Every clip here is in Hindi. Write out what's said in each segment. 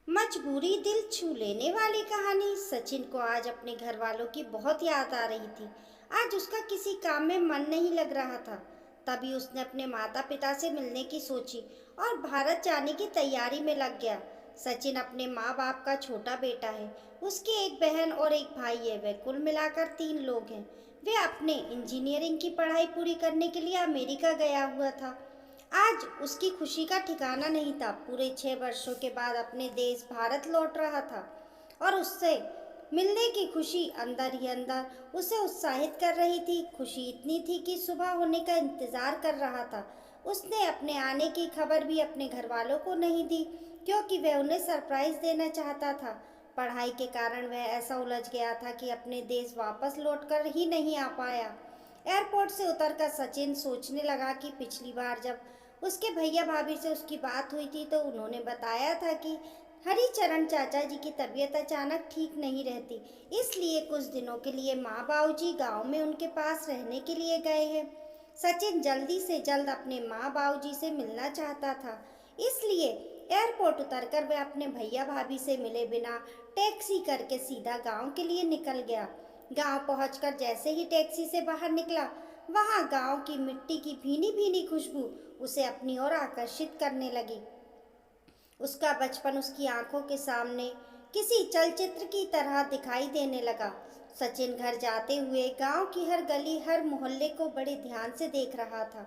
मजबूरी दिल छू लेने वाली कहानी। सचिन को आज अपने घर वालों की बहुत याद आ रही थी। आज उसका किसी काम में मन नहीं लग रहा था। तभी उसने अपने माता पिता से मिलने की सोची और भारत जाने की तैयारी में लग गया। सचिन अपने माँ बाप का छोटा बेटा है। उसकी एक बहन और एक भाई है। वे कुल मिलाकर 3 लोग हैं। वे अपने इंजीनियरिंग की पढ़ाई पूरी करने के लिए अमेरिका गया हुआ था। आज उसकी खुशी का ठिकाना नहीं था। पूरे 6 वर्षों के बाद अपने देश भारत लौट रहा था और उससे मिलने की खुशी अंदर ही अंदर उसे उत्साहित कर रही थी। खुशी इतनी थी कि सुबह होने का इंतजार कर रहा था। उसने अपने आने की खबर भी अपने घर वालों को नहीं दी क्योंकि वह उन्हें सरप्राइज देना चाहता था। पढ़ाई के कारण वह ऐसा उलझ गया था कि अपने देश वापस लौटकर ही नहीं आ पाया। एयरपोर्ट से उतरकर सचिन सोचने लगा कि पिछली बार जब उसके भैया भाभी से उसकी बात हुई थी तो उन्होंने बताया था कि हरिचरण चाचा जी की तबीयत अचानक ठीक नहीं रहती, इसलिए कुछ दिनों के लिए माँ बाबूजी गांव में उनके पास रहने के लिए गए हैं। सचिन जल्दी से जल्द अपने माँ बाबूजी से मिलना चाहता था, इसलिए एयरपोर्ट उतरकर वह अपने भैया भाभी से मिले बिना टैक्सी करके सीधा गांव के लिए निकल गया। गांव पहुंचकर जैसे ही टैक्सी से बाहर निकला, वहां गांव की मिट्टी की भीनी भीनी खुशबू उसे अपनी ओर आकर्षित करने लगी। उसका बचपन उसकी आंखों के सामने किसी चलचित्र की तरह दिखाई देने लगा। सचिन घर जाते हुए गांव की हर गली हर मोहल्ले को बड़े ध्यान से देख रहा था।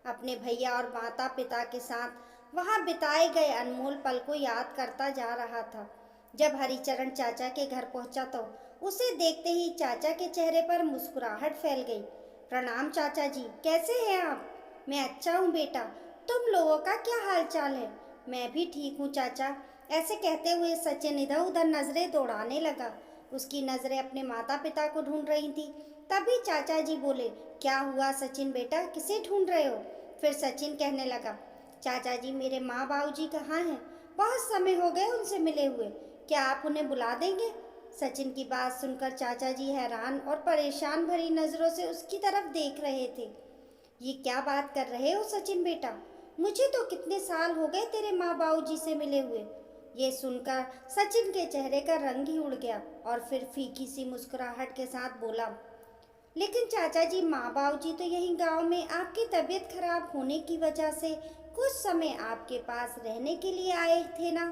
अपने भैया और माता पिता के साथ वहां बिताए गए अनमोल पल को याद करता जा रहा था। जब हरिचरण चाचा के घर पहुंचा तो उसे देखते ही चाचा के चेहरे पर मुस्कुराहट फैल गई। प्रणाम चाचा जी, कैसे हैं आप? मैं अच्छा हूँ बेटा, तुम लोगों का क्या हाल चाल है? मैं भी ठीक हूँ चाचा। ऐसे कहते हुए सचिन इधर उधर नजरें दौड़ाने लगा। उसकी नजरें अपने माता पिता को ढूंढ रही थी। तभी चाचा जी बोले, क्या हुआ सचिन बेटा, किसे ढूंढ रहे हो? फिर सचिन कहने लगा, चाचा जी मेरे माँ बाबूजी कहाँ हैं? बहुत समय हो गए उनसे मिले हुए, क्या आप उन्हें बुला देंगे? सचिन की बात सुनकर चाचा जी हैरान और परेशान भरी नजरों से उसकी तरफ देख रहे थे। ये क्या बात कर रहे हो सचिन बेटा? मुझे तो कितने साल हो गए तेरे माँ बाबूजी से मिले हुए। ये सुनकर सचिन के चेहरे का रंग ही उड़ गया और फिर फीकी सी मुस्कुराहट के साथ बोला, लेकिन चाचा जी माँ बाबूजी तो यही गांव में आपकी तबीयत खराब होने की वजह से कुछ समय आपके पास रहने के लिए आए थे ना?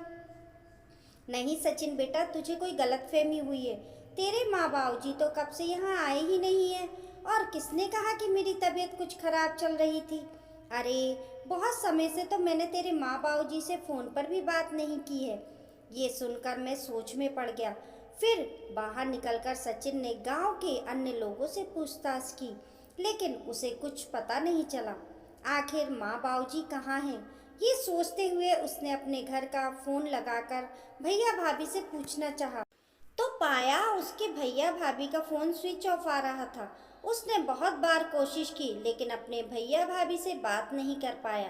नहीं सचिन बेटा, तुझे कोई गलतफहमी हुई है। तेरे माँ बाबूजी तो कब से यहाँ आए ही नहीं है। और किसने कहा कि मेरी तबीयत कुछ खराब चल रही थी? अरे बहुत समय से तो मैंने तेरे माँ बाबूजी से फ़ोन पर भी बात नहीं की है। ये सुनकर मैं सोच में पड़ गया। फिर बाहर निकलकर सचिन ने गांव के अन्य लोगों से पूछताछ की, लेकिन उसे कुछ पता नहीं चला। आखिर माँ बाबूजी कहाँ हैं? ये सोचते हुए उसने अपने घर का फोन लगाकर भैया भाभी से पूछना चाहा, तो पाया उसके भैया भाभी का फोन स्विच ऑफ आ रहा था। उसने बहुत बार कोशिश की लेकिन अपने भैया भाभी से बात नहीं कर पाया।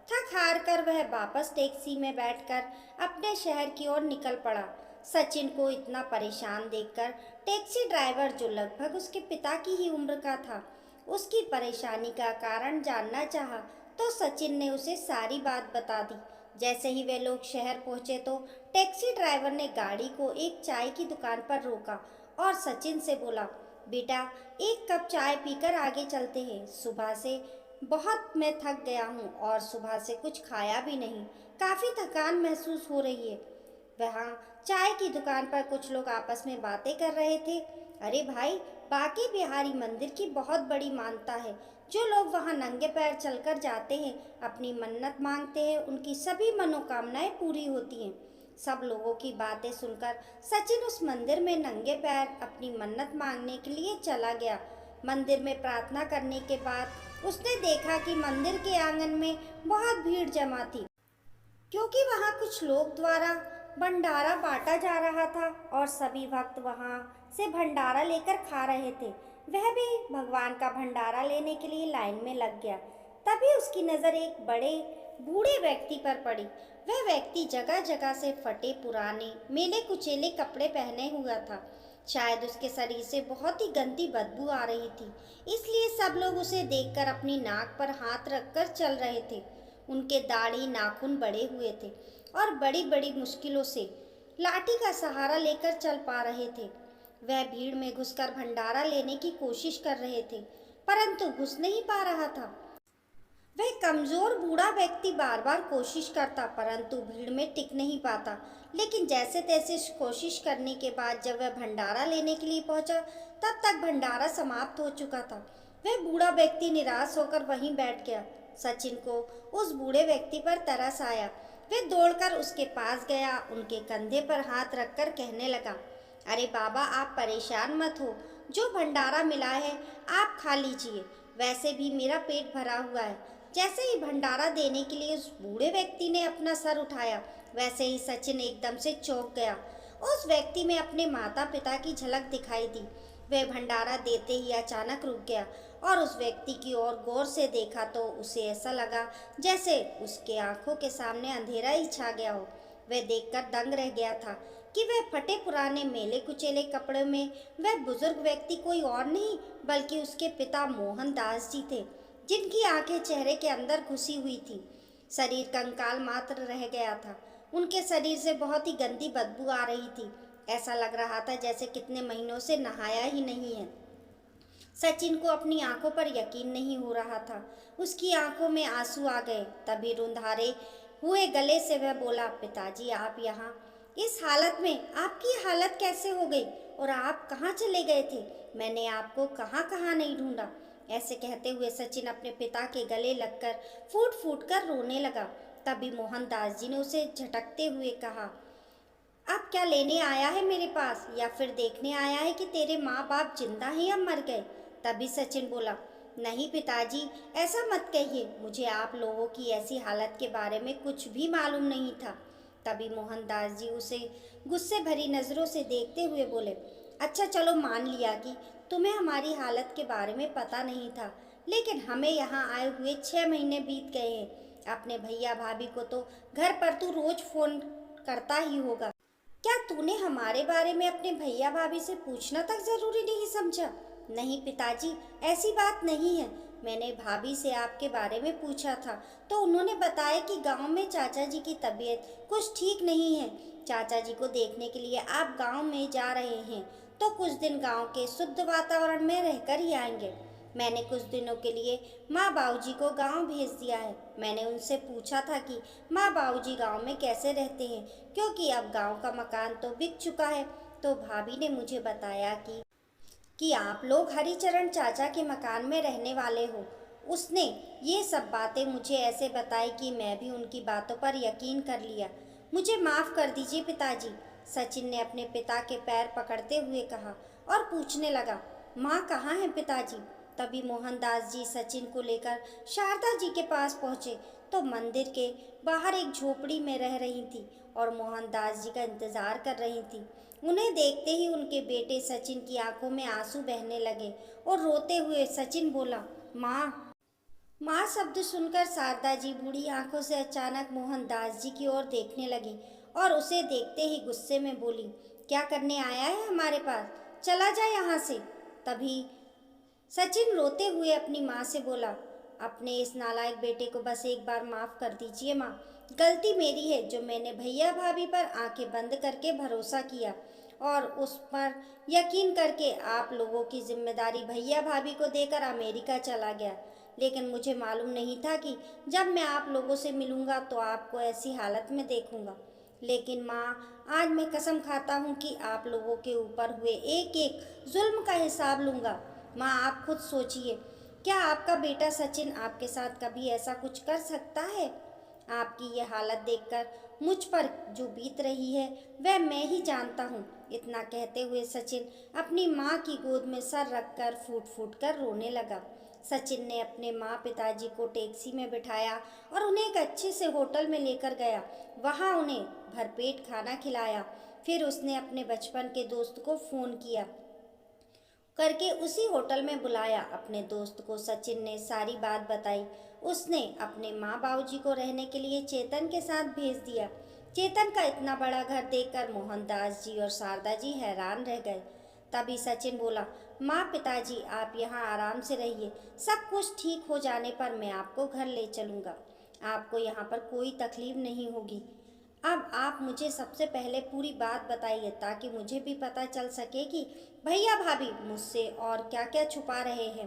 थक हार कर वह वापस टैक्सी में बैठकर अपने शहर की ओर निकल पड़ा। सचिन को इतना परेशान देखकर टैक्सी ड्राइवर, जो लगभग उसके पिता की ही उम्र का था, उसकी परेशानी का कारण जानना चाहा तो सचिन ने उसे सारी बात बता दी। जैसे ही वे लोग शहर पहुंचे तो टैक्सी ड्राइवर ने गाड़ी को एक चाय की दुकान पर रोका और सचिन से बोला, बेटा एक कप चाय पीकर आगे चलते हैं। सुबह से बहुत मैं थक गया हूँ और सुबह से कुछ खाया भी नहीं, काफ़ी थकान महसूस हो रही है। वहाँ चाय की दुकान पर कुछ लोग आपस में बातें कर रहे थे। अरे भाई, बांके बिहारी मंदिर की बहुत बड़ी मान्यता है। जो लोग वहाँ नंगे पैर चलकर जाते हैं, अपनी मन्नत मांगते हैं, उनकी सभी मनोकामनाएं पूरी होती हैं। सब लोगों की बातें सुनकर सचिन उस मंदिर में नंगे पैर अपनी मन्नत मांगने के लिए चला गया। मंदिर में प्रार्थना करने के बाद उसने देखा कि मंदिर के आंगन में बहुत भीड़ जमा थी, क्योंकि वहाँ कुछ लोग द्वारा भंडारा बांटा जा रहा था और सभी भक्त वहाँ से भंडारा लेकर खा रहे थे। वह भी भगवान का भंडारा लेने के लिए लाइन में लग गया। तभी उसकी नज़र एक बड़े बूढ़े व्यक्ति पर पड़ी। वह व्यक्ति जगह जगह से फटे पुराने मेले कुचेले कपड़े पहने हुआ था। शायद उसके शरीर से बहुत ही गंदी बदबू आ रही थी, इसलिए सब लोग उसे देखकर अपनी नाक पर हाथ रखकर चल रहे थे। उनके दाढ़ी नाखून बड़े हुए थे और बड़ी बड़ी मुश्किलों से लाठी का सहारा लेकर चल पा रहे थे। वह भीड़ में घुसकर भंडारा लेने की कोशिश कर रहे थे, परंतु घुस नहीं पा रहा था। वह कमजोर बूढ़ा व्यक्ति बार बार कोशिश करता, परंतु भीड़ में टिक नहीं पाता। लेकिन जैसे तैसे कोशिश करने के बाद जब वह भंडारा लेने के लिए पहुंचा, तब तक भंडारा समाप्त हो चुका था। वह बूढ़ा व्यक्ति निराश होकर वहीं बैठ गया। सचिन को उस बूढ़े व्यक्ति पर तरस आया। वह दौड़कर उसके पास गया, उनके कंधे पर हाथ रखकर कहने लगा, अरे बाबा, आप परेशान मत हो। जो भंडारा मिला है आप खा लीजिए, वैसे भी मेरा पेट भरा हुआ है। जैसे ही भंडारा देने के लिए उस बूढ़े व्यक्ति ने अपना सर उठाया, वैसे ही सचिन एकदम से चौंक गया। उस व्यक्ति में अपने माता पिता की झलक दिखाई दी। वह भंडारा देते ही अचानक रुक गया और उस व्यक्ति की ओर गौर से देखा तो उसे ऐसा लगा जैसे उसके आंखों के सामने अंधेरा ही छा गया हो। वह देखकर दंग रह गया था कि वह फटे पुराने मेले कुचेले कपड़े में वह बुजुर्ग व्यक्ति कोई और नहीं बल्कि उसके पिता मोहन दास जी थे, जिनकी आंखें चेहरे के अंदर घुसी हुई थी। शरीर कंकाल मात्र रह गया था। उनके शरीर से बहुत ही गंदी बदबू आ रही थी। ऐसा लग रहा था जैसे कितने महीनों से नहाया ही नहीं है। सचिन को अपनी आंखों पर यकीन नहीं हो रहा था। उसकी आंखों में आंसू आ गए। तभी रुंधारे हुए गले से वह बोला, पिताजी आप यहाँ इस हालत में, आपकी हालत कैसे हो गई और आप कहाँ चले गए थे? मैंने आपको कहाँ कहाँ नहीं ढूंढा। ऐसे कहते हुए सचिन अपने पिता के गले लगकर फूट फूट कर रोने लगा। तभी मोहनदास जी ने उसे झटकते हुए कहा, अब क्या लेने आया है मेरे पास, या फिर देखने आया है कि तेरे माँ बाप जिंदा हैं या मर गए? तभी सचिन बोला, नहीं पिताजी, ऐसा मत कहिए, मुझे आप लोगों की ऐसी हालत के बारे में कुछ भी मालूम नहीं था। तभी मोहनदास जी उसे गुस्से भरी नज़रों से देखते हुए बोले, अच्छा चलो मान लिया कि तुम्हें हमारी हालत के बारे में पता नहीं था, लेकिन हमें यहाँ आए हुए 6 महीने बीत गए हैं। अपने भैया भाभी को तो घर पर तू रोज फोन करता ही होगा। क्या तूने हमारे बारे में अपने भैया भाभी से पूछना तक जरूरी नहीं समझा? नहीं पिताजी, ऐसी बात नहीं है। मैंने भाभी से आपके बारे में पूछा था तो उन्होंने बताया कि गांव में चाचा जी की तबीयत कुछ ठीक नहीं है। चाचा जी को देखने के लिए आप गांव में जा रहे हैं तो कुछ दिन गांव के शुद्ध वातावरण में रहकर ही आएंगे। मैंने कुछ दिनों के लिए माँ बाबूजी को गांव भेज दिया है। मैंने उनसे पूछा था कि माँ बाबूजी गांव में कैसे रहते हैं, क्योंकि अब गांव का मकान तो बिक चुका है। तो भाभी ने मुझे बताया कि आप लोग हरिचरण चाचा के मकान में रहने वाले हो। उसने ये सब बातें मुझे ऐसे बताई कि मैं भी उनकी बातों पर यकीन कर लिया। मुझे माफ़ कर दीजिए पिताजी। सचिन ने अपने पिता के पैर पकड़ते हुए कहा और पूछने लगा, माँ कहाँ है पिताजी? तभी मोहनदास जी सचिन को लेकर शारदा जी के पास पहुँचे तो मंदिर के बाहर एक झोपड़ी में रह रही थी और मोहनदास जी का इंतज़ार कर रही थी। उन्हें देखते ही उनके बेटे सचिन की आंखों में आंसू बहने लगे और रोते हुए सचिन बोला, माँ। माँ शब्द सुनकर शारदा जी बूढ़ी आंखों से अचानक मोहनदास जी की ओर देखने लगी और उसे देखते ही गुस्से में बोली, क्या करने आया है हमारे पास? चला जा यहाँ से। तभी सचिन रोते हुए अपनी माँ से बोला, अपने इस नालायक बेटे को बस एक बार माफ़ कर दीजिए माँ। गलती मेरी है जो मैंने भैया भाभी पर आंखें बंद करके भरोसा किया और उस पर यकीन करके आप लोगों की जिम्मेदारी भैया भाभी को देकर अमेरिका चला गया। लेकिन मुझे मालूम नहीं था कि जब मैं आप लोगों से मिलूंगा तो आपको ऐसी हालत में देखूंगा। लेकिन माँ, आज मैं कसम खाता हूँ कि आप लोगों के ऊपर हुए एक एक जुल्म का हिसाब लूँगा। माँ आप खुद सोचिए, क्या आपका बेटा सचिन आपके साथ कभी ऐसा कुछ कर सकता है? आपकी ये हालत देखकर मुझ पर जो बीत रही है वह मैं ही जानता हूँ। इतना कहते हुए सचिन अपनी माँ की गोद में सर रखकर फूट फूट कर रोने लगा। सचिन ने अपने माँ पिताजी को टैक्सी में बिठाया और उन्हें एक अच्छे से होटल में लेकर गया। वहाँ उन्हें भरपेट खाना खिलाया। फिर उसने अपने बचपन के दोस्त को फ़ोन किया करके उसी होटल में बुलाया। अपने दोस्त को सचिन ने सारी बात बताई। उसने अपने माँ बाबूजी को रहने के लिए चेतन के साथ भेज दिया। चेतन का इतना बड़ा घर देखकर मोहनदास जी और शारदा जी हैरान रह गए। तभी सचिन बोला, माँ पिताजी आप यहाँ आराम से रहिए, सब कुछ ठीक हो जाने पर मैं आपको घर ले चलूँगा। आपको यहाँ पर कोई तकलीफ नहीं होगी। अब आप मुझे सबसे पहले पूरी बात बताइए ताकि मुझे भी पता चल सके कि भैया भाभी मुझसे और क्या क्या छुपा रहे हैं।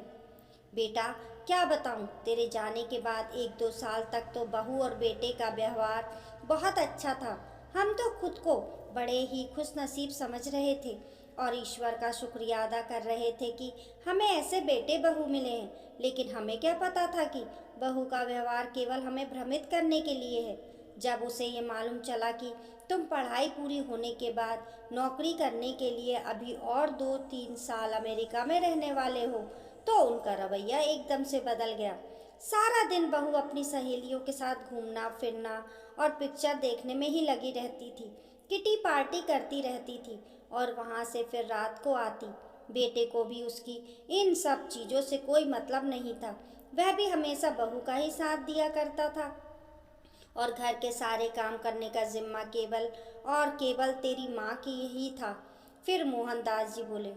बेटा, क्या बताऊं, तेरे जाने के बाद 1-2 साल तक तो बहू और बेटे का व्यवहार बहुत अच्छा था। हम तो खुद को बड़े ही खुशनसीब समझ रहे थे और ईश्वर का शुक्रिया अदा कर रहे थे कि हमें ऐसे बेटे बहू मिले हैं। लेकिन हमें क्या पता था कि बहू का व्यवहार केवल हमें भ्रमित करने के लिए है। जब उसे ये मालूम चला कि तुम पढ़ाई पूरी होने के बाद नौकरी करने के लिए अभी और 2-3 साल अमेरिका में रहने वाले हो, तो उनका रवैया एकदम से बदल गया। सारा दिन बहू अपनी सहेलियों के साथ घूमना फिरना और पिक्चर देखने में ही लगी रहती थी। किटी पार्टी करती रहती थी और वहाँ से फिर रात को आती। बेटे को भी उसकी इन सब चीज़ों से कोई मतलब नहीं था। वह भी हमेशा बहू का ही साथ दिया करता था और घर के सारे काम करने का जिम्मा केवल और केवल तेरी माँ की ही था। फिर मोहनदास जी बोले,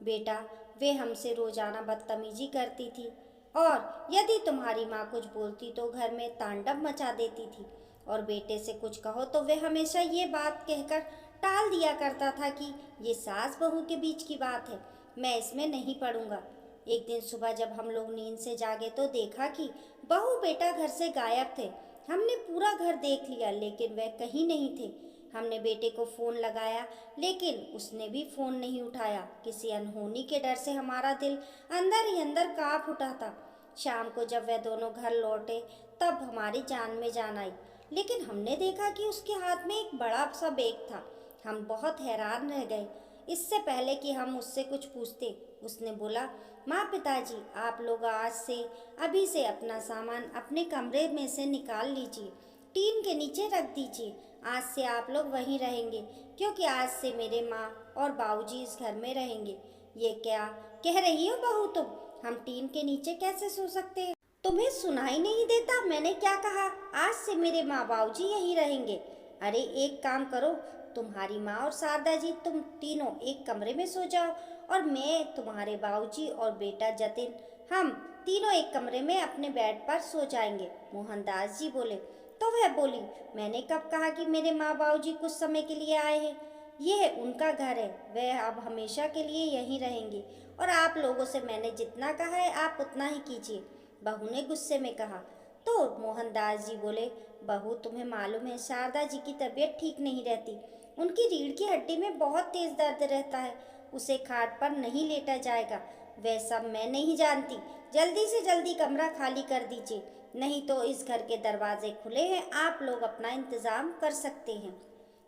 बेटा, वे हमसे रोजाना बदतमीजी करती थी और यदि तुम्हारी माँ कुछ बोलती तो घर में तांडव मचा देती थी और बेटे से कुछ कहो तो वे हमेशा ये बात कहकर टाल दिया करता था कि ये सास बहू के बीच की बात है, मैं इसमें नहीं पड़ूंगा। एक दिन सुबह जब हम लोग नींद से जागे तो देखा कि बहू बेटा घर से गायब थे। हमने पूरा घर देख लिया लेकिन वह कहीं नहीं थे। हमने बेटे को फ़ोन लगाया लेकिन उसने भी फ़ोन नहीं उठाया। किसी अनहोनी के डर से हमारा दिल अंदर ही अंदर काँप उठा था। शाम को जब वह दोनों घर लौटे तब हमारी जान में जान आई, लेकिन हमने देखा कि उसके हाथ में एक बड़ा सा बैग था। हम बहुत हैरान रह गए। इससे पहले कि हम उससे कुछ पूछते, उसने बोला, माँ, पिताजी, आप लोग आज से अभी से अपना सामान अपने कमरे में से निकाल लीजिए, टीन के नीचे रख दीजिए। आज से आप लोग वहीं रहेंगे क्योंकि आज से मेरे माँ और बाबूजी इस घर में रहेंगे। ये क्या कह रही हो बहू तुम? हम टीन के नीचे कैसे सो सकते हैं? तुम्हें सुनाई नहीं देता मैंने क्या कहा? आज से मेरे माँ बाबूजी यहीं रहेंगे। अरे एक काम करो, तुम्हारी माँ और शारदा जी तुम तीनों एक कमरे में सो जाओ और मैं, तुम्हारे बाबूजी और बेटा जतिन, हम तीनों एक कमरे में अपने बेड पर सो जाएंगे। मोहनदास जी बोले। तो वह बोली, मैंने कब कहा कि मेरे माँ बाबूजी कुछ समय के लिए आए हैं? यह उनका घर है, वह अब हमेशा के लिए यहीं रहेंगे और आप लोगों से मैंने जितना कहा है आप उतना ही कीजिए, बहू ने गुस्से में कहा। तो मोहनदास जी बोले, बहू, तुम्हें मालूम है शारदा जी की तबीयत ठीक नहीं रहती। उनकी रीढ़ की हड्डी में बहुत तेज दर्द रहता है। उसे खाट पर नहीं लेटा जाएगा। वह सब मैं नहीं जानती। जल्दी से जल्दी कमरा खाली कर दीजिए, नहीं तो इस घर के दरवाजे खुले हैं, आप लोग अपना इंतज़ाम कर सकते हैं।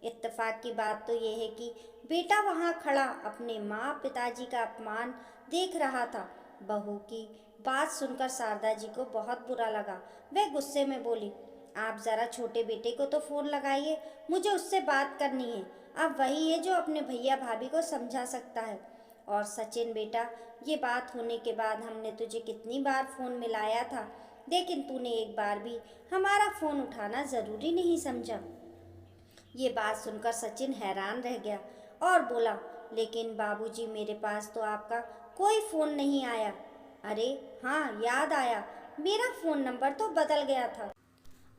इत्तेफाक की बात तो यह है कि बेटा वहाँ खड़ा अपने माँ पिताजी का अपमान देख रहा था। बहू की बात सुनकर शारदा जी को बहुत बुरा लगा। वह गुस्से में बोली, आप ज़रा छोटे बेटे को तो फ़ोन लगाइए, मुझे उससे बात करनी है। अब वही है जो अपने भैया भाभी को समझा सकता है। और सचिन बेटा, ये बात होने के बाद हमने तुझे कितनी बार फ़ोन मिलाया था, लेकिन तूने एक बार भी हमारा फ़ोन उठाना ज़रूरी नहीं समझा। ये बात सुनकर सचिन हैरान रह गया और बोला, लेकिन बाबूजी, मेरे पास तो आपका कोई फ़ोन नहीं आया। अरे हाँ, याद आया, मेरा फ़ोन नंबर तो बदल गया था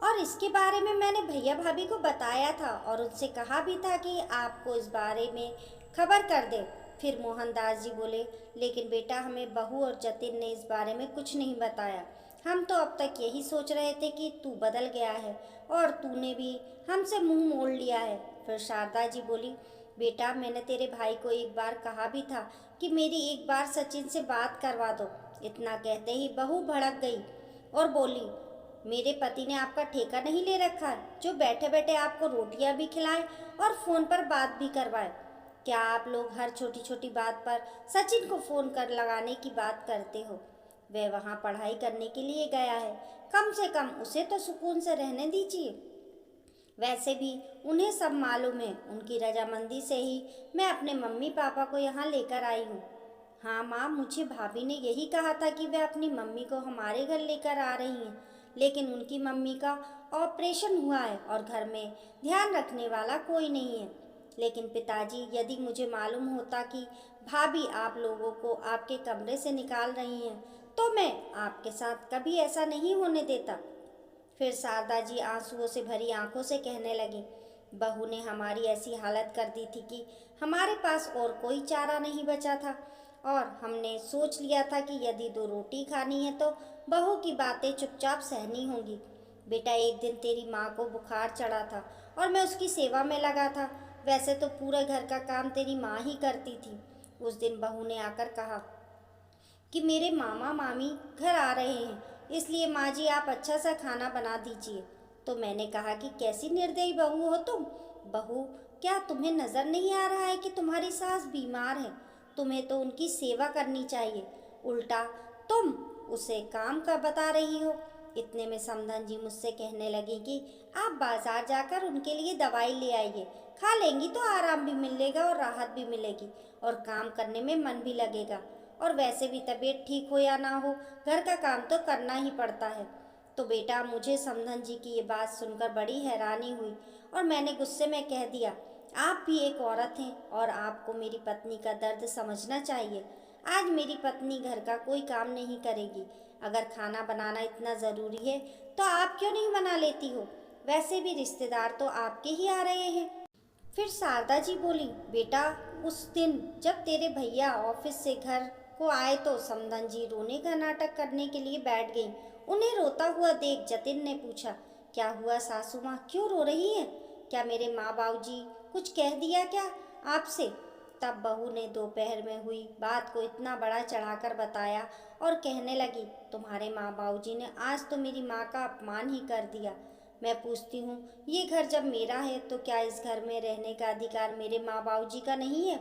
और इसके बारे में मैंने भैया भाभी को बताया था और उनसे कहा भी था कि आपको इस बारे में खबर कर दे। फिर मोहनदास जी बोले, लेकिन बेटा, हमें बहू और जतिन ने इस बारे में कुछ नहीं बताया। हम तो अब तक यही सोच रहे थे कि तू बदल गया है और तूने भी हमसे मुंह मोड़ लिया है। फिर शारदा जी बोली, बेटा, मैंने तेरे भाई को एक बार कहा भी था कि मेरी एक बार सचिन से बात करवा दो। इतना कहते ही बहू भड़क गई और बोली, मेरे पति ने आपका ठेका नहीं ले रखा जो बैठे बैठे आपको रोटियां भी खिलाए और फ़ोन पर बात भी करवाए? क्या आप लोग हर छोटी छोटी बात पर सचिन को फ़ोन कर लगाने की बात करते हो? वह वहाँ पढ़ाई करने के लिए गया है, कम से कम उसे तो सुकून से रहने दीजिए। वैसे भी उन्हें सब मालूम है, उनकी रजामंदी से ही मैं अपने मम्मी पापा को यहाँ लेकर आई हूँ। हाँ माँ, मुझे भाभी ने यही कहा था कि वह अपनी मम्मी को हमारे घर लेकर आ रही हैं, लेकिन उनकी मम्मी का ऑपरेशन हुआ है और घर में ध्यान रखने वाला कोई नहीं है। लेकिन पिताजी, यदि मुझे मालूम होता कि भाभी आप लोगों को आपके कमरे से निकाल रही हैं, तो मैं आपके साथ कभी ऐसा नहीं होने देता। फिर शारदा जी आंसुओं से भरी आंखों से कहने लगी, बहू ने हमारी ऐसी हालत कर दी थी कि हमारे पास और कोई चारा नहीं बचा था और हमने सोच लिया था कि यदि 2 रोटी खानी है तो बहू की बातें चुपचाप सहनी होंगी। बेटा, एक दिन तेरी माँ को बुखार चढ़ा था और मैं उसकी सेवा में लगा था। वैसे तो पूरे घर का काम तेरी माँ ही करती थी। उस दिन बहू ने आकर कहा कि मेरे मामा मामी घर आ रहे हैं, इसलिए माँ जी आप अच्छा सा खाना बना दीजिए। तो मैंने कहा कि कैसी निर्दयी बहू हो तुम। बहू, क्या तुम्हें नज़र नहीं आ रहा है कि तुम्हारी सास बीमार है? तुम्हें तो उनकी सेवा करनी चाहिए, उल्टा तुम उसे काम का बता रही हो। इतने में समधन जी मुझसे कहने लगी कि आप बाजार जाकर उनके लिए दवाई ले आइए, खा लेंगी तो आराम भी मिलेगा और राहत भी मिलेगी और काम करने में मन भी लगेगा। और वैसे भी तबीयत ठीक हो या ना हो, घर का काम तो करना ही पड़ता है। तो बेटा, मुझे समधन जी की ये बात सुनकर बड़ी हैरानी हुई और मैंने गुस्से में कह दिया, आप भी एक औरत हैं और आपको मेरी पत्नी का दर्द समझना चाहिए। आज मेरी पत्नी घर का कोई काम नहीं करेगी। अगर खाना बनाना इतना ज़रूरी है तो आप क्यों नहीं बना लेती हो? वैसे भी रिश्तेदार तो आपके ही आ रहे हैं। फिर शारदा जी बोली, बेटा, उस दिन जब तेरे भैया ऑफिस से घर को आए तो समधन जी रोने का नाटक करने के लिए बैठ गई। उन्हें रोता हुआ देख जतिन ने पूछा, क्या हुआ सासू माँ, क्यों रो रही हैं? क्या मेरे माँ बाबूजी कुछ कह दिया क्या आपसे? तब बहू ने दोपहर में हुई बात को इतना बड़ा चढ़ाकर बताया और कहने लगी, तुम्हारे माँ बाबूजी ने आज तो मेरी माँ का अपमान ही कर दिया। मैं पूछती हूँ, ये घर जब मेरा है तो क्या इस घर में रहने का अधिकार मेरे माँ बाबूजी का नहीं है?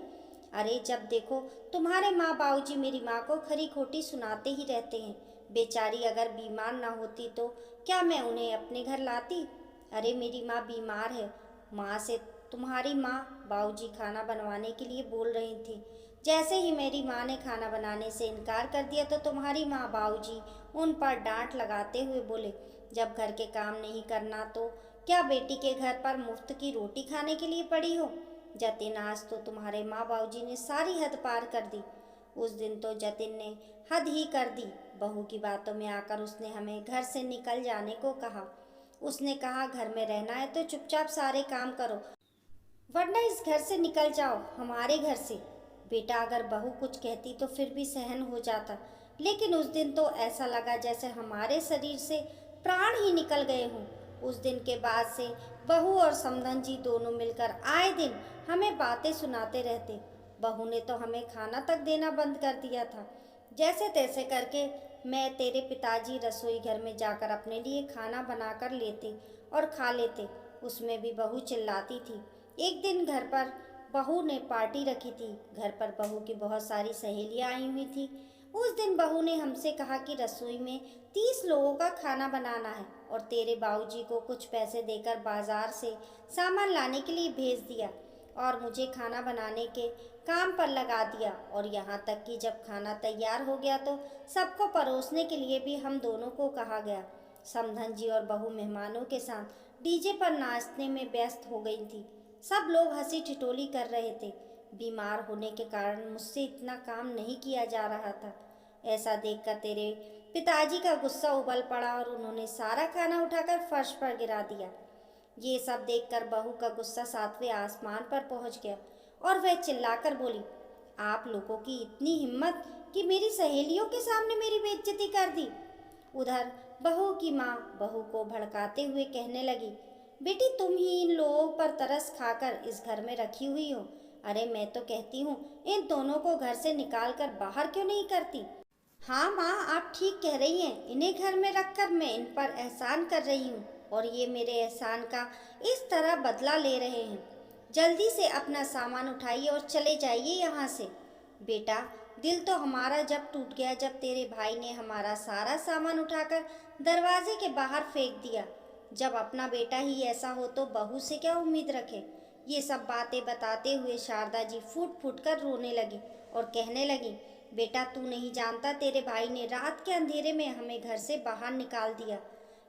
अरे जब देखो तुम्हारे माँ बाबूजी मेरी माँ को खरी खोटी सुनाते ही रहते हैं। बेचारी अगर बीमार ना होती तो क्या मैं उन्हें अपने घर लाती? अरे मेरी माँ बीमार है। माँ से तुम्हारी माँ बाबूजी खाना बनवाने के लिए बोल रही थी। जैसे ही मेरी माँ ने खाना बनाने से इनकार कर दिया तो तुम्हारी माँ बाबूजी उन पर डांट लगाते हुए बोले, जब घर के काम नहीं करना तो क्या बेटी के घर पर मुफ्त की रोटी खाने के लिए पड़ी हो? जतिन, आज तो तुम्हारे माँ बाबूजी ने सारी हद पार कर दी। उस दिन तो जतिन ने हद ही कर दी। बहू की बातों में आकर उसने हमें घर से निकल जाने को कहा। उसने कहा, घर में रहना है तो चुपचाप सारे काम करो, वरना इस घर से निकल जाओ, हमारे घर से। बेटा, अगर बहू कुछ कहती तो फिर भी सहन हो जाता, लेकिन उस दिन तो ऐसा लगा जैसे हमारे शरीर से प्राण ही निकल गए हों। उस दिन के बाद से बहू और समधन जी दोनों मिलकर आए दिन हमें बातें सुनाते रहते। बहू ने तो हमें खाना तक देना बंद कर दिया था। जैसे तैसे करके मैं तेरे पिताजी रसोई घर में जाकर अपने लिए खाना बनाकर लेते और खा लेते। उसमें भी बहू चिल्लाती थी। एक दिन घर पर बहू ने पार्टी रखी थी। घर पर बहू की बहुत सारी सहेलियां आई हुई थी। उस दिन बहू ने हमसे कहा कि रसोई में 30 लोगों का खाना बनाना है और तेरे बाबूजी को कुछ पैसे देकर बाजार से सामान लाने के लिए भेज दिया और मुझे खाना बनाने के काम पर लगा दिया। और यहाँ तक कि जब खाना तैयार हो गया तो सबको परोसने के लिए भी हम दोनों को कहा गया। समधन जी और बहू मेहमानों के साथ डीजे पर नाचने में व्यस्त हो गई थी। सब लोग हंसी ठिठोली कर रहे थे। बीमार होने के कारण मुझसे इतना काम नहीं किया जा रहा था। ऐसा देखकर तेरे पिताजी का गुस्सा उबल पड़ा और उन्होंने सारा खाना उठाकर फर्श पर गिरा दिया। ये सब देखकर बहू का गुस्सा 7वें आसमान पर पहुंच गया और वह चिल्लाकर बोली, आप लोगों की इतनी हिम्मत कि मेरी सहेलियों के सामने मेरी बेइज्जती कर दी। उधर बहू की माँ बहू को भड़काते हुए कहने लगी, बेटी, तुम ही इन लोगों पर तरस खाकर इस घर में रखी हुई हो। अरे मैं तो कहती हूँ इन दोनों को घर से निकाल कर बाहर क्यों नहीं करती? हाँ माँ, आप ठीक कह रही हैं। इन्हें घर में रखकर मैं इन पर एहसान कर रही हूँ और ये मेरे एहसान का इस तरह बदला ले रहे हैं। जल्दी से अपना सामान उठाइए और चले जाइए यहाँ से। बेटा, दिल तो हमारा जब टूट गया जब तेरे भाई ने हमारा सारा सामान उठाकर दरवाजे के बाहर फेंक दिया। जब अपना बेटा ही ऐसा हो तो बहू से क्या उम्मीद रखे? ये सब बातें बताते हुए शारदा जी फूट फूट कर रोने लगी और कहने लगी, बेटा, तू नहीं जानता, तेरे भाई ने रात के अंधेरे में हमें घर से बाहर निकाल दिया।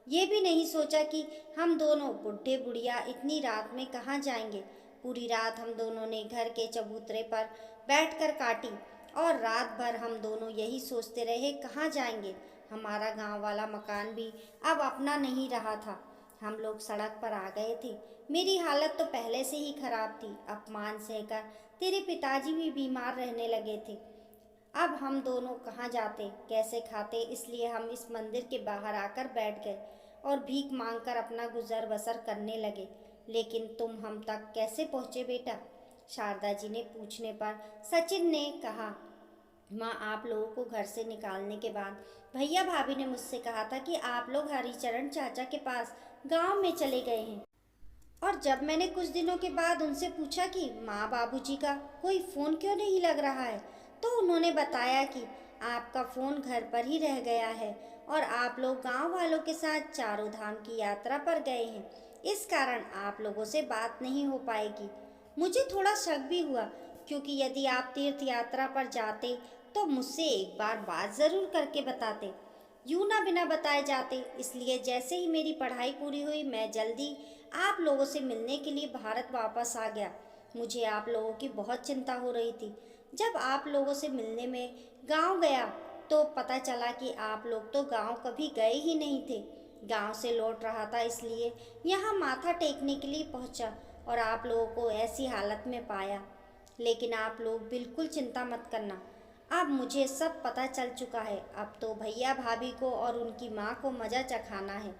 ये भी नहीं सोचा कि हम दोनों बुढ़े बुढ़िया इतनी रात में कहाँ जाएंगे। पूरी रात हम दोनों ने घर के चबूतरे पर बैठकर काटी और रात भर हम दोनों यही सोचते रहे कहाँ जाएंगे। हमारा गांव वाला मकान भी अब अपना नहीं रहा था। हम लोग सड़क पर आ गए थे। मेरी हालत तो पहले से ही खराब थी। अपमान सहकर तेरे पिताजी भी बीमार रहने लगे थे। अब हम दोनों कहाँ जाते, कैसे खाते, इसलिए हम इस मंदिर के बाहर आकर बैठ गए और भीख मांगकर अपना गुजर बसर करने लगे। लेकिन तुम हम तक कैसे पहुँचे बेटा? शारदा जी ने पूछने पर सचिन ने कहा, माँ, आप लोगों को घर से निकालने के बाद भैया भाभी ने मुझसे कहा था कि आप लोग हरिचरण चाचा के पास गांव में चले गए हैं। और जब मैंने कुछ दिनों के बाद उनसे पूछा कि माँ बाबूजी का कोई फ़ोन क्यों नहीं लग रहा है, तो उन्होंने बताया कि आपका फ़ोन घर पर ही रह गया है और आप लोग गांव वालों के साथ चारों धाम की यात्रा पर गए हैं। इस कारण आप लोगों से बात नहीं हो पाएगी। मुझे थोड़ा शक भी हुआ, क्योंकि यदि आप तीर्थ यात्रा पर जाते तो मुझसे एक बार बात ज़रूर करके बताते, यूं ना बिना बताए जाते। इसलिए जैसे ही मेरी पढ़ाई पूरी हुई मैं जल्दी आप लोगों से मिलने के लिए भारत वापस आ गया। मुझे आप लोगों की बहुत चिंता हो रही थी। जब आप लोगों से मिलने में गांव गया तो पता चला कि आप लोग तो गांव कभी गए ही नहीं थे। गांव से लौट रहा था, इसलिए यहाँ माथा टेकने के लिए पहुँचा और आप लोगों को ऐसी हालत में पाया। लेकिन आप लोग बिल्कुल चिंता मत करना, अब मुझे सब पता चल चुका है। अब तो भैया भाभी को और उनकी माँ को मज़ा चखाना है।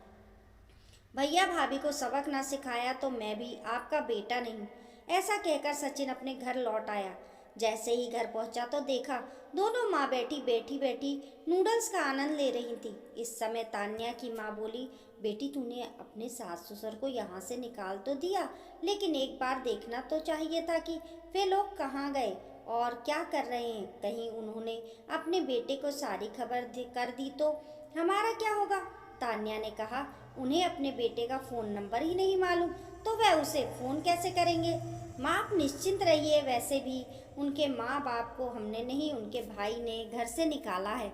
भैया भाभी को सबक ना सिखाया तो मैं भी आपका बेटा नहीं। ऐसा कहकर सचिन अपने घर लौट आया। जैसे ही घर पहुंचा तो देखा दोनों माँ बैठी बैठी नूडल्स का आनंद ले रही थी। इस समय तान्या की माँ बोली, बेटी तूने अपने सास ससुर को यहाँ से निकाल तो दिया, लेकिन एक बार देखना तो चाहिए था कि वे लोग कहाँ गए और क्या कर रहे हैं। कहीं उन्होंने अपने बेटे को सारी खबर कर दी तो हमारा क्या होगा? तान्या ने कहा, उन्हें अपने बेटे का फ़ोन नंबर ही नहीं मालूम तो वह उसे फ़ोन कैसे करेंगे? माँ, आप निश्चिंत रहिए। वैसे भी उनके माँ बाप को हमने नहीं, उनके भाई ने घर से निकाला है।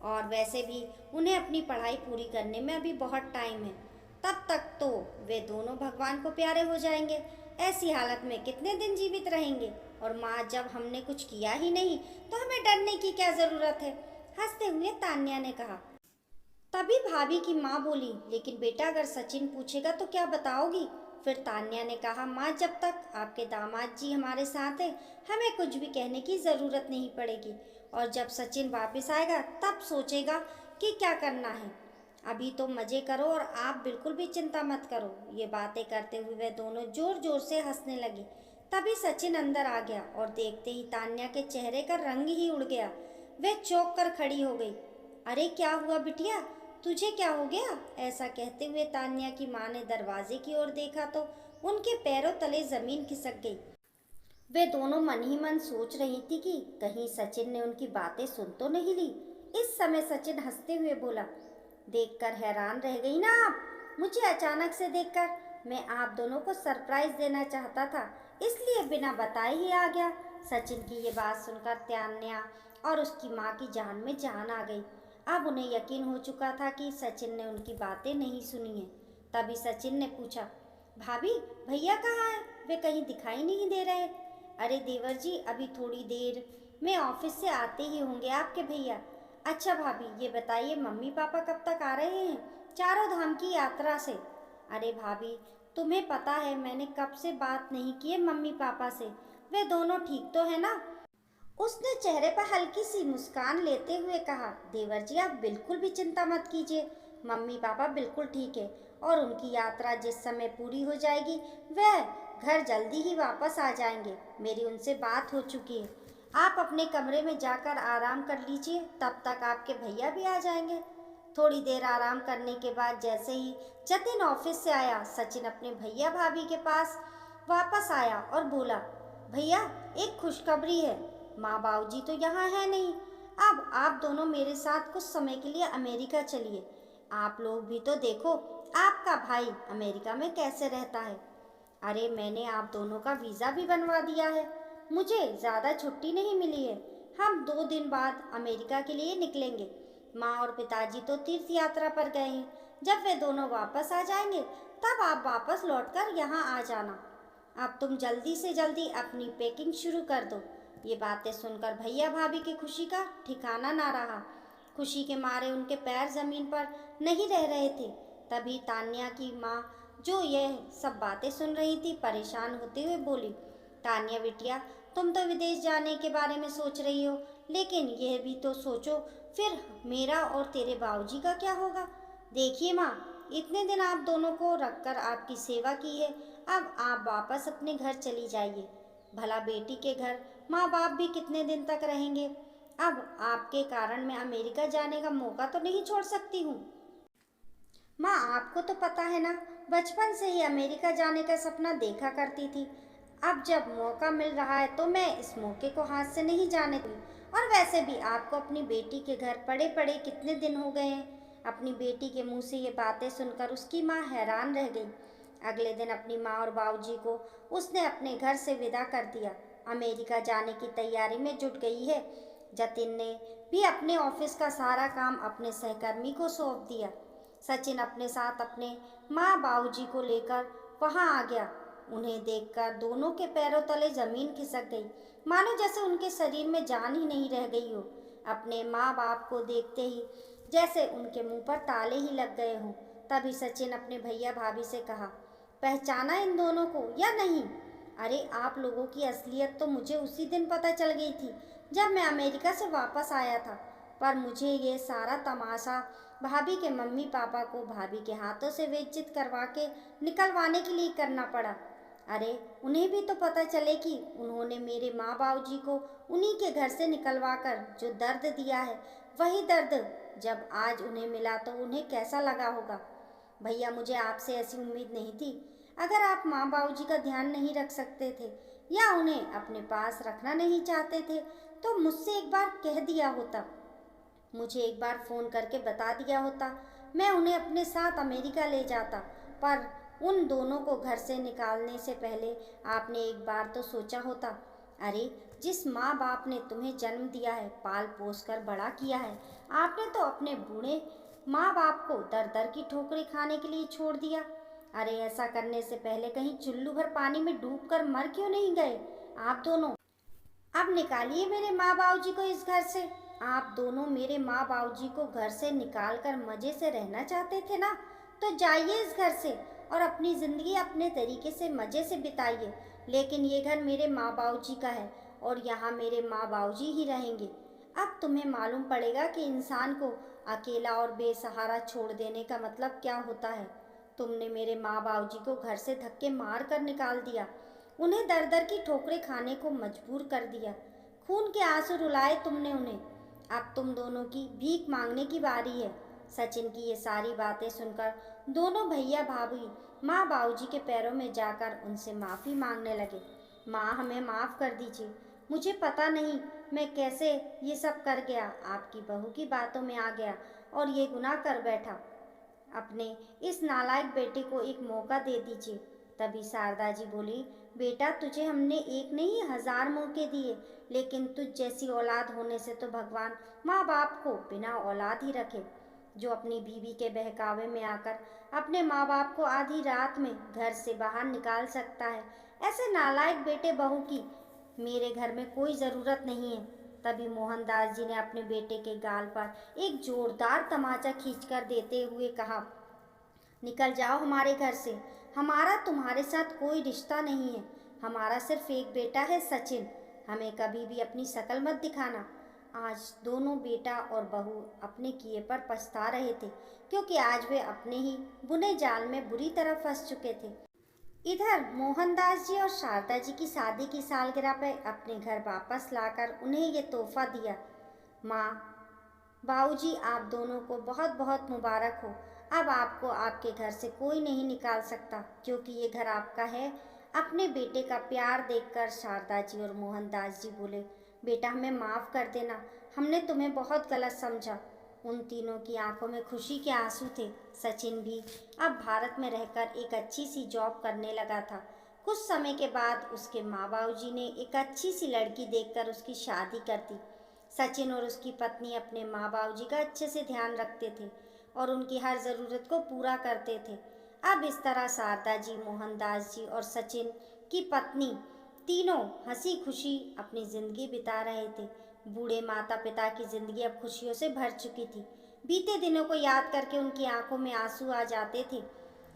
और वैसे भी उन्हें अपनी पढ़ाई पूरी करने में अभी बहुत टाइम है। तब तक तो वे दोनों भगवान को प्यारे हो जाएंगे। ऐसी हालत में कितने दिन जीवित रहेंगे? और माँ, जब हमने कुछ किया ही नहीं तो हमें डरने की क्या ज़रूरत है? हंसते हुए तान्या ने कहा। तभी भाभी की माँ बोली, लेकिन बेटा अगर सचिन पूछेगा तो क्या बताओगी? फिर तान्या ने कहा, माँ, जब तक आपके दामाद जी हमारे साथ हैं हमें कुछ भी कहने की ज़रूरत नहीं पड़ेगी। और जब सचिन वापस आएगा तब सोचेगा कि क्या करना है। अभी तो मज़े करो और आप बिल्कुल भी चिंता मत करो। ये बातें करते हुए वे दोनों ज़ोर ज़ोर से हंसने लगी। तभी सचिन अंदर आ गया और देखते ही तान्या के चेहरे का रंग ही उड़ गया। वह चौंक कर खड़ी हो गई। अरे क्या हुआ बिटिया, तुझे क्या हो गया? ऐसा कहते हुए तान्या की माँ ने दरवाजे की ओर देखा तो उनके पैरों तले जमीन खिसक गई। वे दोनों मन ही मन सोच रही थी कि कहीं सचिन ने उनकी बातें सुन तो नहीं ली। इस समय सचिन हंसते हुए बोला, देखकर हैरान रह गई ना आप? मुझे अचानक से देखकर मैं आप दोनों को सरप्राइज देना चाहता था, इसलिए बिना बताए ही आ गया। सचिन की ये बात सुनकर तान्या और उसकी माँ की जान में जान आ गई। अब उन्हें यकीन हो चुका था कि सचिन ने उनकी बातें नहीं सुनी हैं। तभी सचिन ने पूछा, भाभी, भैया कहाँ हैं? वे कहीं दिखाई नहीं दे रहे। अरे देवर जी, अभी थोड़ी देर में ऑफिस से आते ही होंगे आपके भैया। अच्छा भाभी, ये बताइए मम्मी पापा कब तक आ रहे हैं चारों धाम की यात्रा से? अरे भाभी, तुम्हें पता है मैंने कब से बात नहीं की है मम्मी पापा से। वे दोनों ठीक तो है ना? उसने चेहरे पर हल्की सी मुस्कान लेते हुए कहा, देवर जी आप बिल्कुल भी चिंता मत कीजिए, मम्मी पापा बिल्कुल ठीक है और उनकी यात्रा जिस समय पूरी हो जाएगी वह घर जल्दी ही वापस आ जाएंगे। मेरी उनसे बात हो चुकी है। आप अपने कमरे में जाकर आराम कर लीजिए, तब तक आपके भैया भी आ जाएंगे। थोड़ी देर आराम करने के बाद जैसे ही जतिन ऑफिस से आया, सचिन अपने भैया भाभी के पास वापस आया और बोला, भैया एक खुशखबरी है। माँ बाबूजी तो यहाँ है नहीं। अब आप दोनों मेरे साथ कुछ समय के लिए अमेरिका चलिए। आप लोग भी तो देखो आपका भाई अमेरिका में कैसे रहता है। अरे मैंने आप दोनों का वीज़ा भी बनवा दिया है। मुझे ज़्यादा छुट्टी नहीं मिली है। हम 2 दिन बाद अमेरिका के लिए निकलेंगे। माँ और पिताजी तो तीर्थ यात्रा पर गए हैं। जब वे दोनों वापस आ जाएंगे तब आप वापस लौटकर यहाँ आ जाना। अब तुम जल्दी से जल्दी अपनी पैकिंग शुरू कर दो। ये बातें सुनकर भैया भाभी की खुशी का ठिकाना ना रहा। खुशी के मारे उनके पैर जमीन पर नहीं रह रहे थे। तभी तान्या की माँ, जो यह सब बातें सुन रही थी, परेशान होते हुए बोली, तान्या बिटिया, तुम तो विदेश जाने के बारे में सोच रही हो, लेकिन यह भी तो सोचो, फिर मेरा और तेरे बाबूजी का क्या होगा। देखिए माँ, इतने दिन आप दोनों को रखकर आपकी सेवा की है, अब आप वापस अपने घर चली जाइए। भला बेटी के घर माँ बाप भी कितने दिन तक रहेंगे। अब आपके कारण मैं अमेरिका जाने का मौका तो नहीं छोड़ सकती हूँ। माँ, आपको तो पता है ना, बचपन से ही अमेरिका जाने का सपना देखा करती थी। अब जब मौका मिल रहा है तो मैं इस मौके को हाथ से नहीं जाने दूँ। और वैसे भी आपको अपनी बेटी के घर पड़े पड़े कितने दिन हो गए हैं। अपनी बेटी के मुंह से ये बातें सुनकर उसकी माँ हैरान रह गई। अगले दिन अपनी माँ और बाबूजी को उसने अपने घर से विदा कर दिया। अमेरिका जाने की तैयारी में जुट गई है। जतिन ने भी अपने ऑफिस का सारा काम अपने सहकर्मी को सौंप दिया। सचिन अपने साथ अपने माँ बाबूजी को लेकर वहां आ गया। उन्हें देखकर दोनों के पैरों तले जमीन खिसक गई, मानो जैसे उनके शरीर में जान ही नहीं रह गई हो। अपने माँ बाप को देखते ही जैसे उनके मुंह पर ताले ही लग गए हों। तभी सचिन अपने भैया भाभी से कहा, पहचाना इन दोनों को या नहीं? अरे, आप लोगों की असलियत तो मुझे उसी दिन पता चल गई थी जब मैं अमेरिका से वापस आया था, पर मुझे ये सारा तमाशा भाभी के मम्मी पापा को भाभी के हाथों से बेइज्जत करवा के निकलवाने के लिए करना पड़ा। अरे, उन्हें भी तो पता चले कि उन्होंने मेरे माँ बाबूजी को उन्हीं के घर से निकलवा कर जो दर्द दिया है, वही दर्द जब आज उन्हें मिला तो उन्हें कैसा लगा होगा। भैया, मुझे आपसे ऐसी उम्मीद नहीं थी। अगर आप माँ बाबूजी का ध्यान नहीं रख सकते थे या उन्हें अपने पास रखना नहीं चाहते थे तो मुझसे एक बार कह दिया होता, मुझे एक बार फ़ोन करके बता दिया होता, मैं उन्हें अपने साथ अमेरिका ले जाता। पर उन दोनों को घर से निकालने से पहले आपने एक बार तो सोचा होता। अरे, जिस माँ बाप ने तुम्हें जन्म दिया है, पाल पोस कर बड़ा किया है, आपने तो अपने बूढ़े माँ बाप को दर दर की ठोकरें खाने के लिए छोड़ दिया। अरे, ऐसा करने से पहले कहीं चुल्लू भर पानी में डूब कर मर क्यों नहीं गए आप दोनों? अब निकालिए मेरे माँ बाबूजी को इस घर से। आप दोनों मेरे माँ बाबूजी को घर से निकाल कर मज़े से रहना चाहते थे ना, तो जाइए इस घर से और अपनी ज़िंदगी अपने तरीके से मज़े से बिताइए। लेकिन ये घर मेरे माँ बाबूजी का है और यहाँ मेरे माँ बाबूजी ही रहेंगे। अब तुम्हें मालूम पड़ेगा कि इंसान को अकेला और बेसहारा छोड़ देने का मतलब क्या होता है। तुमने मेरे माँ बाबूजी को घर से धक्के मार कर निकाल दिया, उन्हें दर दर की ठोकरें खाने को मजबूर कर दिया, खून के आंसू रुलाए तुमने उन्हें। अब तुम दोनों की भीख मांगने की बारी है। सचिन की ये सारी बातें सुनकर दोनों भैया भाभी माँ बाबूजी के पैरों में जाकर उनसे माफ़ी मांगने लगे। माँ, हमें माफ़ कर दीजिए, मुझे पता नहीं मैं कैसे ये सब कर गया, आपकी बहू की बातों में आ गया और ये गुनाह कर बैठा। अपने इस नालायक बेटे को एक मौका दे दीजिए। तभी शारदा जी बोली, बेटा, तुझे हमने एक नहीं 1000 मौके दिए, लेकिन तुझ जैसी औलाद होने से तो भगवान माँ बाप को बिना औलाद ही रखे, जो अपनी बीवी के बहकावे में आकर अपने माँ बाप को आधी रात में घर से बाहर निकाल सकता है। ऐसे नालायक बेटे बहू की मेरे घर में कोई ज़रूरत नहीं है। तभी मोहनदास जी ने अपने बेटे के गाल पर एक जोरदार तमाचा खींचकर देते हुए कहा, निकल जाओ हमारे घर से, हमारा तुम्हारे साथ कोई रिश्ता नहीं है। हमारा सिर्फ एक बेटा है, सचिन। हमें कभी भी अपनी शकल मत दिखाना। आज दोनों बेटा और बहू अपने किए पर पछता रहे थे, क्योंकि आज वे अपने ही बुने जाल में बुरी तरह फंस चुके थे। इधर मोहनदास जी और शारदा जी की शादी की सालगिरह पर अपने घर वापस लाकर उन्हें ये तोहफा दिया। माँ, बाबूजी, आप दोनों को बहुत बहुत मुबारक हो। अब आपको आपके घर से कोई नहीं निकाल सकता, क्योंकि ये घर आपका है। अपने बेटे का प्यार देखकर शारदा जी और मोहनदास जी बोले, बेटा, हमें माफ़ कर देना, हमने तुम्हें बहुत गलत समझा। उन तीनों की आंखों में खुशी के आंसू थे। सचिन भी अब भारत में रहकर एक अच्छी सी जॉब करने लगा था। कुछ समय के बाद उसके माँ बाबूजी ने एक अच्छी सी लड़की देखकर उसकी शादी कर दी। सचिन और उसकी पत्नी अपने माँ बाबूजी का अच्छे से ध्यान रखते थे और उनकी हर ज़रूरत को पूरा करते थे। अब इस तरह शारदा जी, मोहनदास जी और सचिन की पत्नी तीनों हंसी खुशी अपनी ज़िंदगी बिता रहे थे। बूढ़े माता पिता की ज़िंदगी अब खुशियों से भर चुकी थी। बीते दिनों को याद करके उनकी आंखों में आंसू आ जाते थे।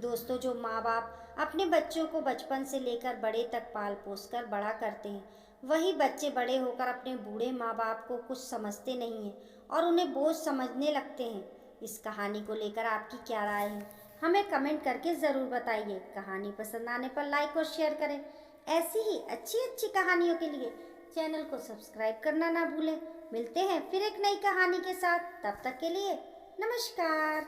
दोस्तों, जो माँ बाप अपने बच्चों को बचपन से लेकर बड़े तक पाल पोस कर बड़ा करते हैं, वही बच्चे बड़े होकर अपने बूढ़े माँ बाप को कुछ समझते नहीं हैं और उन्हें बोझ समझने लगते हैं। इस कहानी को लेकर आपकी क्या राय है, हमें कमेंट करके ज़रूर बताइए। कहानी पसंद आने पर लाइक और शेयर करें। ऐसी ही अच्छी अच्छी कहानियों के लिए चैनल को सब्सक्राइब करना ना भूलें। मिलते हैं फिर एक नई कहानी के साथ, तब तक के लिए नमस्कार।